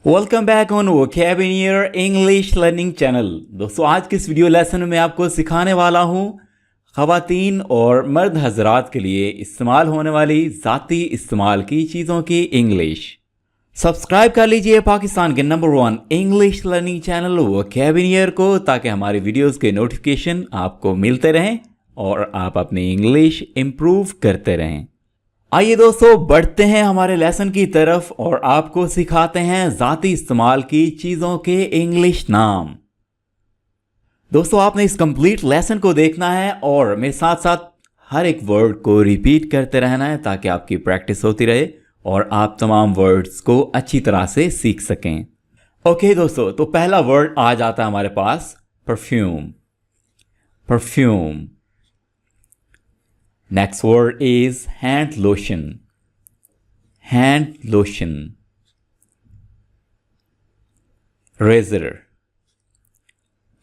Welcome back on vocabulary English learning channel. दोस्तों आज के इस वीडियो लेसन में आपको सिखाने वाला हूँ ख़वातीन और मर्द हजरात के लिए इस्तेमाल होने वाली ज़ाती इस्तेमाल की चीज़ों की इंग्लिश। सब्सक्राइब कर लीजिए पाकिस्तान के number 1 English learning channel vocabulary को, ताकि हमारी वीडियोस के नोटिफिकेशन आपको मिलते रहें और आप अपनी इंग्लिश इम्प्रूव करते रहें। आइए दोस्तों बढ़ते हैं हमारे लेसन की तरफ और आपको सिखाते हैं ज़ाती इस्तेमाल की चीज़ों के इंग्लिश नाम। दोस्तों आपने इस कंप्लीट लेसन को देखना है और मेरे साथ साथ हर एक वर्ड को रिपीट करते रहना है ताकि आपकी प्रैक्टिस होती रहे और आप तमाम वर्ड्स को अच्छी तरह से सीख सकें। ओके दोस्तों, तो पहला वर्ड आ जाता है हमारे पास perfume. Perfume. Next word is hand lotion. Hand lotion. Razor.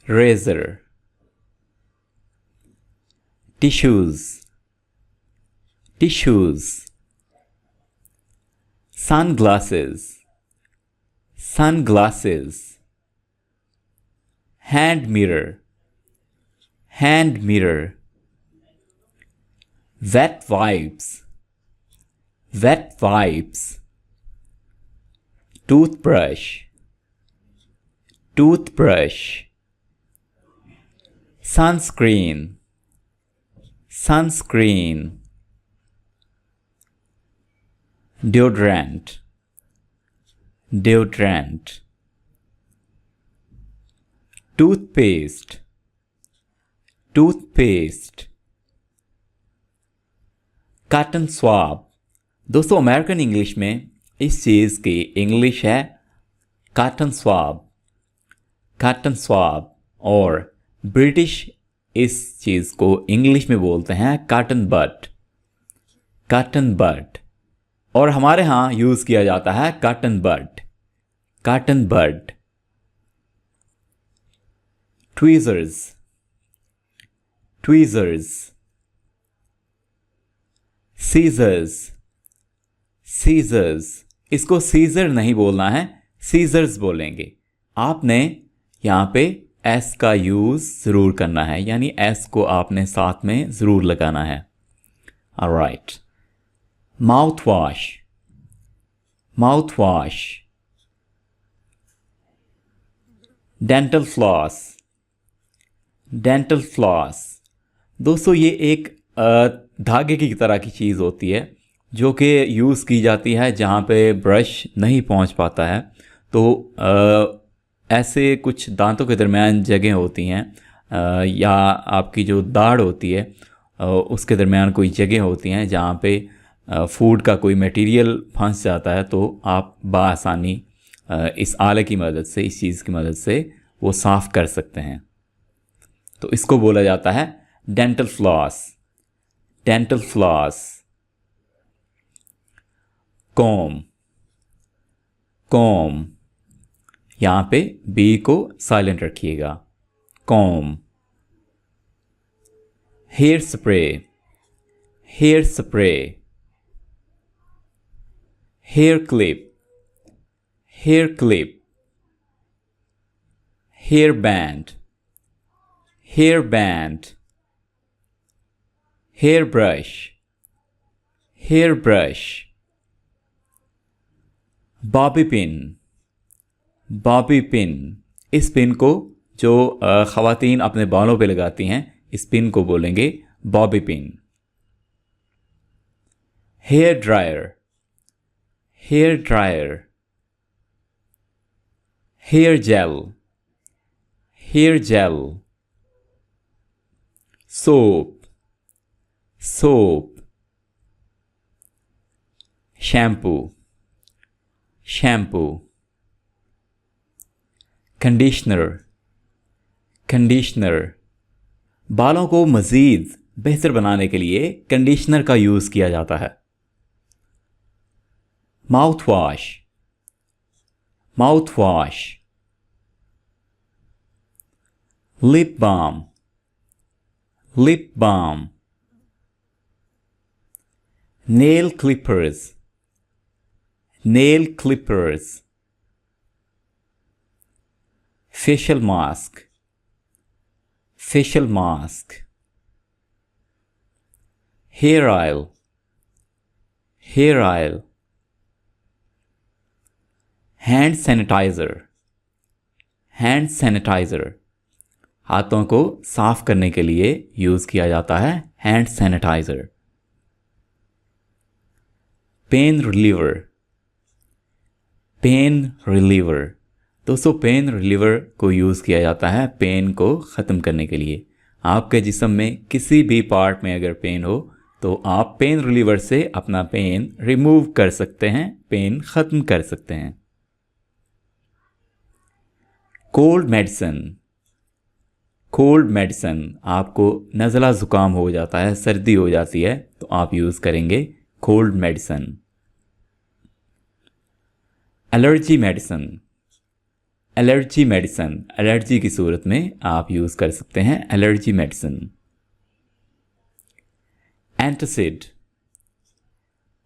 Razor. Tissues. Tissues. Sunglasses. Sunglasses. Hand mirror. Hand mirror. Wet wipes. Wet wipes. Toothbrush. Toothbrush. Sunscreen. Sunscreen. Deodorant. Deodorant. Toothpaste. Toothpaste. Cotton swab. दोस्तों American English में इस चीज़ की English है cotton swab. Cotton swab. और British इस चीज़ को English में बोलते हैं कॉटन बड। कॉटन बड। और हमारे यहाँ यूज़ किया जाता है कॉटन बड। कॉटन बड। ट्वीज़र्स। ट्वीज़र्स। सीजर्स। सीजर्स। इसको सीजर नहीं बोलना है, सीजर्स बोलेंगे। आपने यहाँ पे एस का यूज़ ज़रूर करना है, यानी एस को आपने साथ में ज़रूर लगाना है। Alright. Mouth wash. Mouth wash. Dental floss. Dental floss. दोस्तों ये एक धागे की तरह की चीज़ होती है जो कि यूज़ की जाती है जहाँ पे ब्रश नहीं पहुँच पाता है। तो ऐसे कुछ दांतों के दरमियान जगह होती हैं या आपकी जो दाढ़ होती है उसके दरमियान कोई जगह होती हैं जहाँ पे फूड का कोई मटेरियल फंस जाता है, तो आप बआसानी इस आले की मदद से, इस चीज़ की मदद से वो साफ़ कर सकते हैं। तो इसको बोला जाता है dental floss. Dental floss. Comb. Comb. यहाँ पे बी को साइलेंट रखिएगा। Comb. Hair spray. Hair spray. Hair clip. Hair clip. Hair band. Hair band. Hairbrush. Hairbrush. Bobby pin. Bobby pin. इस पिन को जो ख़वातीन अपने बालों पे लगाती हैं, इस पिन को बोलेंगे bobby pin. Hair dryer. Hair dryer. Hair gel. Hair gel. Soap. soap. Shampoo. Shampoo. Conditioner. Conditioner. बालों को मज़ीद बेहतर बनाने के लिए कंडीशनर का यूज़ किया जाता है। Mouthwash. Mouthwash. Lip balm. Lip balm. nail clippers, nail clippers, facial mask, facial mask. Hair oil, hair oil. Hand sanitizer, hand sanitizer. हाथों को साफ करने के लिए यूज किया जाता है hand sanitizer. Pain reliever, pain reliever. दोस्तों पेन रिलीवर को यूज किया जाता है पेन को ख़त्म करने के लिए. आपके जिस्म में किसी भी पार्ट में अगर पेन हो तो आप पेन रिलीवर से अपना पेन रिमूव कर सकते हैं, पेन ख़त्म कर सकते हैं. Cold medicine, cold medicine. आपको नज़ला ज़ुकाम हो जाता है, सर्दी हो जाती है तो आप यूज़ करेंगे cold medicine. Allergy medicine, allergy medicine. Allergy की सूरत में आप यूज़ कर सकते हैं एलर्जी मेडिसिन. Antacid,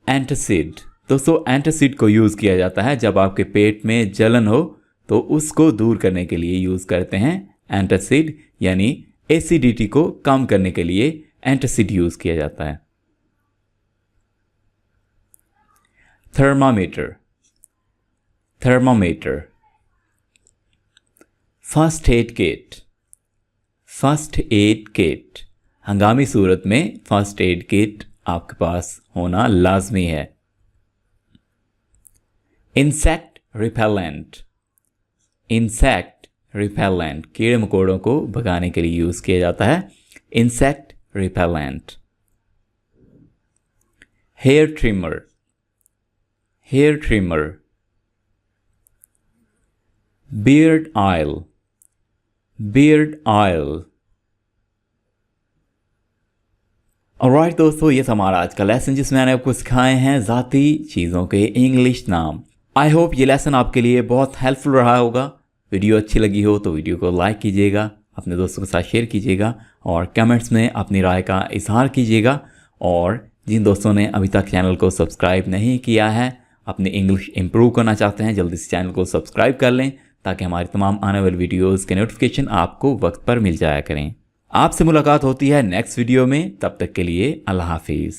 antacid. दोस्तों एंटासिड को यूज़ किया जाता है जब आपके पेट में जलन हो तो उसको दूर करने के लिए यूज़ करते हैं एंटासिड, यानी एसिडिटी को कम करने के लिए एंटासिड यूज़ किया जाता है. Thermometer, thermometer. First aid kit, first aid kit. हंगामी सूरत में फर्स्ट एड किट आपके पास होना लाजमी है. Insect repellent, insect repellent. कीड़े मकोड़ों को भगाने के लिए यूज़ किया जाता है insect repellent. Hair trimmer, hair trimmer. Beard oil, beard oil. Alright दोस्तों, ये था हमारा आज का लेसन जिसमें मैंने आपको सिखाए हैं ज़ाती चीज़ों के इंग्लिश नाम. आई होप ये लेसन आपके लिए बहुत हेल्पफुल रहा होगा. वीडियो अच्छी लगी हो तो वीडियो को लाइक कीजिएगा, अपने दोस्तों के साथ शेयर कीजिएगा और कमेंट्स में अपनी राय का इजहार कीजिएगा. और जिन दोस्तों ने अभी तक चैनल को सब्सक्राइब नहीं किया है, अपनी इंग्लिश इंप्रूव करना चाहते हैं, जल्दी से चैनल को सब्सक्राइब कर लें ताकि हमारी तमाम आने वाली वीडियोज़ के नोटिफिकेशन आपको वक्त पर मिल जाया करें. आपसे मुलाकात होती है नेक्स्ट वीडियो में. तब तक के लिए अल्लाह हाफिज़.